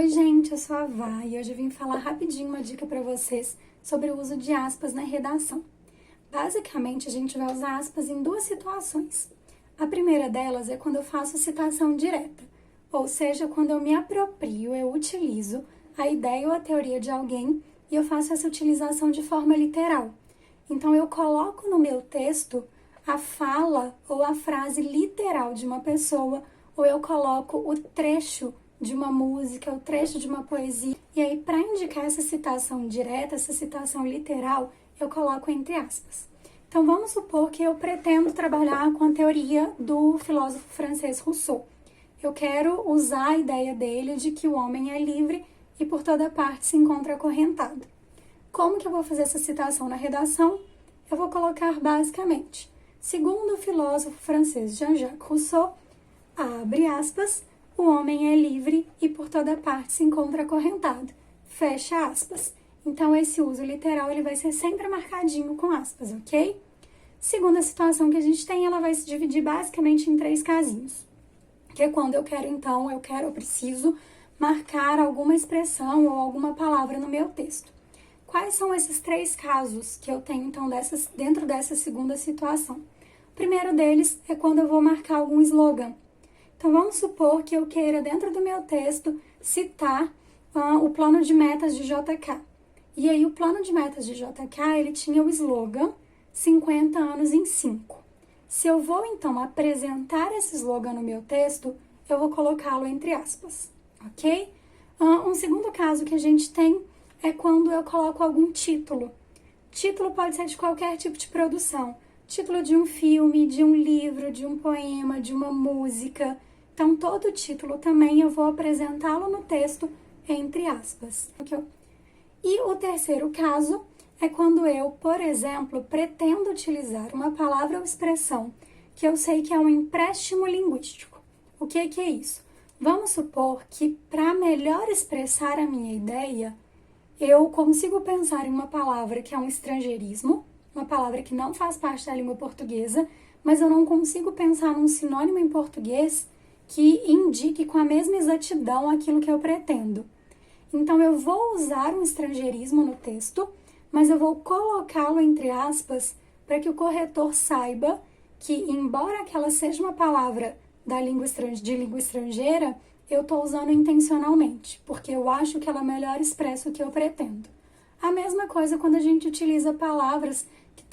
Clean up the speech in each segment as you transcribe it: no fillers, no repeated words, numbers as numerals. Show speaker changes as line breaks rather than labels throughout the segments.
Oi gente, eu sou a Vá e hoje eu vim falar rapidinho uma dica para vocês sobre o uso de aspas na redação. Basicamente, a gente vai usar aspas em duas situações. A primeira delas é quando eu faço citação direta, ou seja, quando eu me aproprio, eu utilizo a ideia ou a teoria de alguém e eu faço essa utilização de forma literal. Então, eu coloco no meu texto a fala ou a frase literal de uma pessoa, ou eu coloco o trecho de uma música, o trecho de uma poesia. E aí, para indicar essa citação direta, essa citação literal, eu coloco entre aspas. Então, vamos supor que eu pretendo trabalhar com a teoria do filósofo francês Rousseau. Eu quero usar a ideia dele de que o homem é livre e por toda parte se encontra acorrentado. Como que eu vou fazer essa citação na redação? Eu vou colocar basicamente, segundo o filósofo francês Jean-Jacques Rousseau, abre aspas, o homem é livre e por toda parte se encontra acorrentado, fecha aspas. Então, esse uso literal ele vai ser sempre marcadinho com aspas, ok? Segunda situação que a gente tem, ela vai se dividir basicamente em três casinhos. Que é quando eu preciso marcar alguma expressão ou alguma palavra no meu texto. Quais são esses três casos que eu tenho, então, dentro dessa segunda situação? O primeiro deles é quando eu vou marcar algum slogan. Então, vamos supor que eu queira, dentro do meu texto, citar o plano de metas de JK. E aí, o plano de metas de JK, ele tinha o slogan 50 anos em 5. Se eu vou, então, apresentar esse slogan no meu texto, eu vou colocá-lo entre aspas, ok? Um segundo caso que a gente tem é quando eu coloco algum título. Título pode ser de qualquer tipo de produção. Título de um filme, de um livro, de um poema, de uma música. Então, todo título também eu vou apresentá-lo no texto entre aspas. E o terceiro caso é quando eu, por exemplo, pretendo utilizar uma palavra ou expressão que eu sei que é um empréstimo linguístico. O que é isso? Vamos supor que, para melhor expressar a minha ideia, eu consigo pensar em uma palavra que é um estrangeirismo, uma palavra que não faz parte da língua portuguesa, mas eu não consigo pensar num sinônimo em português que indique com a mesma exatidão aquilo que eu pretendo. Então, eu vou usar um estrangeirismo no texto, mas eu vou colocá-lo entre aspas para que o corretor saiba que, embora aquela seja uma palavra de língua estrangeira, eu estou usando intencionalmente, porque eu acho que ela melhor expressa o que eu pretendo. A mesma coisa quando a gente utiliza palavras que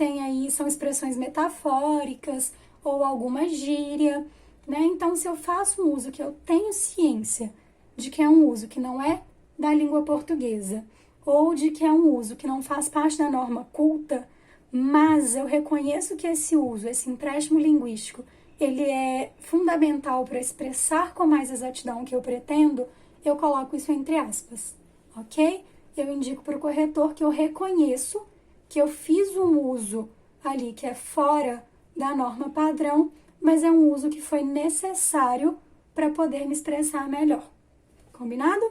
são expressões metafóricas ou alguma gíria, né? Então, se eu faço um uso que eu tenho ciência de que é um uso que não é da língua portuguesa, ou de que é um uso que não faz parte da norma culta, mas eu reconheço que esse uso, esse empréstimo linguístico, ele é fundamental para expressar com mais exatidão o que eu pretendo, eu coloco isso entre aspas, ok? Eu indico para o corretor que eu reconheço que eu fiz um uso ali que é fora da norma padrão, mas é um uso que foi necessário para poder me expressar melhor. Combinado?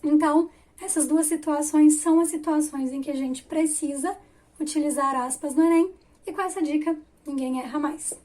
Então, essas duas situações são as situações em que a gente precisa utilizar aspas no Enem, e com essa dica, ninguém erra mais.